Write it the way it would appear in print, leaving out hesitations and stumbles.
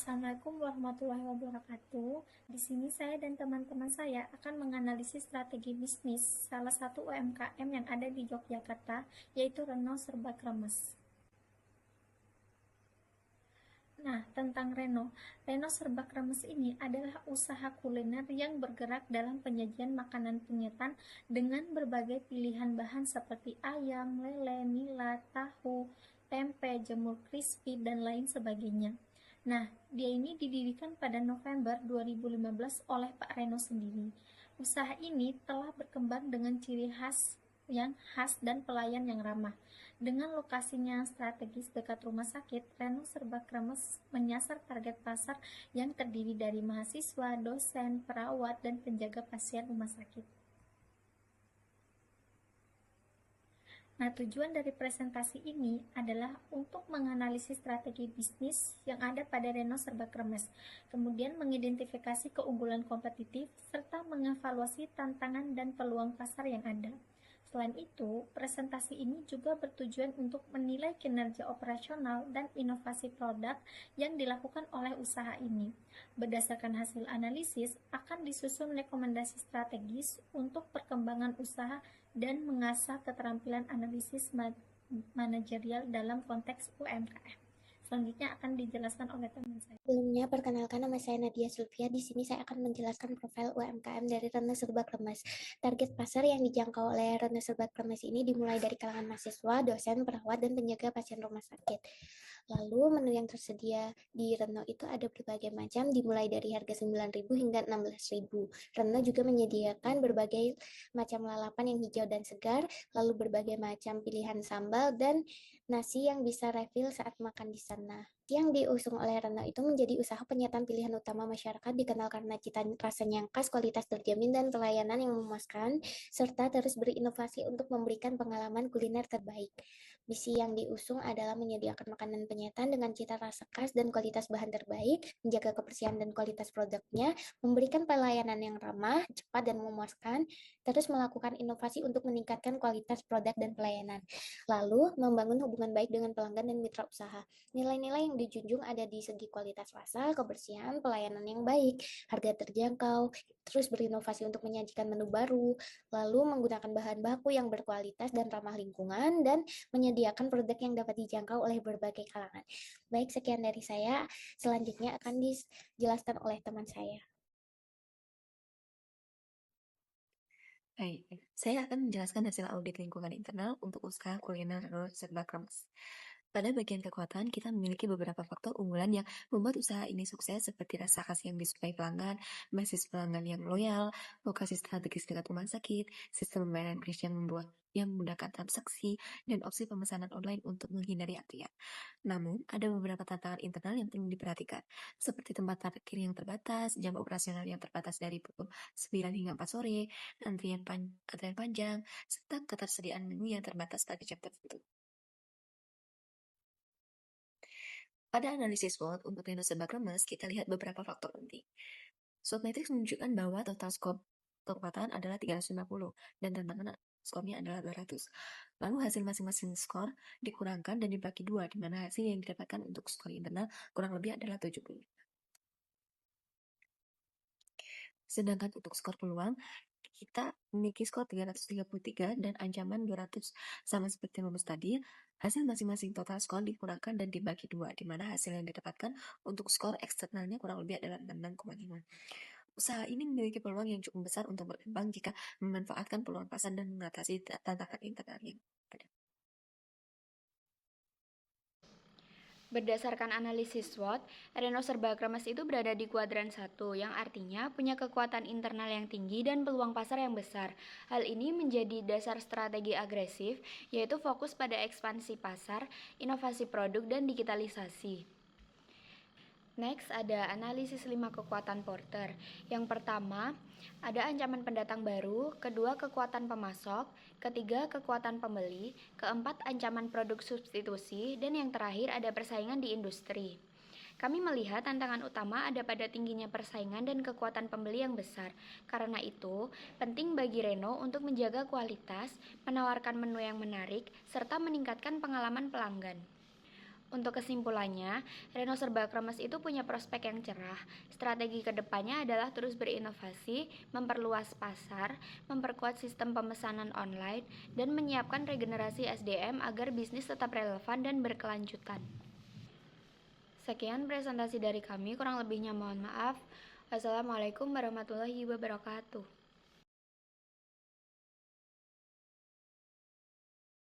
Assalamualaikum warahmatullahi wabarakatuh. Di sini saya dan teman-teman saya akan menganalisis strategi bisnis salah satu UMKM yang ada di Yogyakarta, yaitu Reno Serba Kremes. Nah, tentang Reno. Reno Serba Kremes ini adalah usaha kuliner yang bergerak dalam penyajian makanan penyetan dengan berbagai pilihan bahan seperti ayam, lele, nila, tahu, tempe, jamur crispy, dan lain sebagainya. Nah, dia ini didirikan pada November 2015 oleh Pak Reno sendiri. Usaha ini telah berkembang dengan ciri khas yang khas dan pelayan yang ramah. Dengan lokasinya yang strategis dekat rumah sakit, Reno Serba Kremes menyasar target pasar yang terdiri dari mahasiswa, dosen, perawat, dan penjaga pasien rumah sakit. Nah, tujuan dari presentasi ini adalah untuk menganalisis strategi bisnis yang ada pada Reno Serba Kremes, kemudian mengidentifikasi keunggulan kompetitif, serta mengevaluasi tantangan dan peluang pasar yang ada. Selain itu, presentasi ini juga bertujuan untuk menilai kinerja operasional dan inovasi produk yang dilakukan oleh usaha ini. Berdasarkan hasil analisis, akan disusun rekomendasi strategis untuk perkembangan usaha dan mengasah keterampilan analisis manajerial dalam konteks UMKM. Selanjutnya akan dijelaskan oleh teman saya. Sebelumnya, perkenalkan nama saya Nadia Sulfia. Di sini saya akan menjelaskan profil UMKM dari Reno Serba Kremes. Target pasar yang dijangkau oleh Reno Serba Kremes ini dimulai dari kalangan mahasiswa, dosen, perawat, dan penjaga pasien rumah sakit. Lalu menu yang tersedia di Reno itu ada berbagai macam, dimulai dari harga 9.000 hingga 16.000. Reno juga menyediakan berbagai macam lalapan yang hijau dan segar, lalu berbagai macam pilihan sambal dan nasi yang bisa refill saat makan di sana. Yang diusung oleh Reno itu menjadi usaha penyetan pilihan utama masyarakat, dikenal karena cita rasanya yang khas, kualitas terjamin, dan pelayanan yang memuaskan, serta terus berinovasi untuk memberikan pengalaman kuliner terbaik. Misi yang diusung adalah menyediakan makanan penyetan dengan cita rasa khas dan kualitas bahan terbaik, menjaga kebersihan dan kualitas produknya, memberikan pelayanan yang ramah, cepat, dan memuaskan, terus melakukan inovasi untuk meningkatkan kualitas produk dan pelayanan. Lalu, membangun hubungan baik dengan pelanggan dan mitra usaha. Nilai-nilai yang dijunjung ada di segi kualitas rasa, kebersihan, pelayanan yang baik, harga terjangkau, terus berinovasi untuk menyajikan menu baru, lalu menggunakan bahan baku yang berkualitas dan ramah lingkungan, dan menyediakan produk yang dapat dijangkau oleh berbagai kalangan. Baik, sekian dari saya. Selanjutnya akan dijelaskan oleh teman saya. Baik, saya akan menjelaskan hasil audit lingkungan internal untuk usaha kuliner Reno Serba Kremes. Pada bagian kekuatan, kita memiliki beberapa faktor unggulan yang membuat usaha ini sukses, seperti rasa khas yang disukai pelanggan, basis pelanggan yang loyal, lokasi strategis dekat rumah sakit, sistem pembayaran kris yang memudahkan transaksi, dan opsi pemesanan online untuk menghindari antrian. Namun, ada beberapa tantangan internal yang perlu diperhatikan, seperti tempat parkir yang terbatas, jam operasional yang terbatas dari pukul 9 hingga 4 sore, antrian panjang, serta ketersediaan menu yang terbatas pada jam tertentu. Pada analisis SWOT untuk Reno Serba Kremes, kita lihat beberapa faktor penting. SWOT matrix menunjukkan bahwa total skop kekuatan adalah 350 dan tantangan skornya adalah 200. Lalu hasil masing-masing skor dikurangkan dan dibagi dua, di mana hasil yang didapatkan untuk skor internal kurang lebih adalah 70. Sedangkan untuk skor peluang, kita memiliki skor 333 dan ancaman 200. Sama seperti rumus tadi, hasil masing-masing total skor dikurangkan dan dibagi dua, di mana hasil yang didapatkan untuk skor eksternalnya kurang lebih adalah 66,5. Usaha ini memiliki peluang yang cukup besar untuk berkembang jika memanfaatkan peluang pasar dan mengatasi tantangan internal yang ada. Berdasarkan analisis SWOT, Reno Serba Kremes itu berada di kuadran 1, yang artinya punya kekuatan internal yang tinggi dan peluang pasar yang besar. Hal ini menjadi dasar strategi agresif, yaitu fokus pada ekspansi pasar, inovasi produk, dan digitalisasi. Next, ada analisis 5 kekuatan Porter. Yang pertama, ada ancaman pendatang baru, kedua kekuatan pemasok, ketiga kekuatan pembeli, keempat ancaman produk substitusi, dan yang terakhir ada persaingan di industri. Kami melihat tantangan utama ada pada tingginya persaingan dan kekuatan pembeli yang besar. Karena itu, penting bagi Reno untuk menjaga kualitas, menawarkan menu yang menarik, serta meningkatkan pengalaman pelanggan. Untuk kesimpulannya, Reno Serba Kremes itu punya prospek yang cerah. Strategi kedepannya adalah terus berinovasi, memperluas pasar, memperkuat sistem pemesanan online, dan menyiapkan regenerasi SDM agar bisnis tetap relevan dan berkelanjutan. Sekian presentasi dari kami, kurang lebihnya mohon maaf. Wassalamualaikum warahmatullahi wabarakatuh.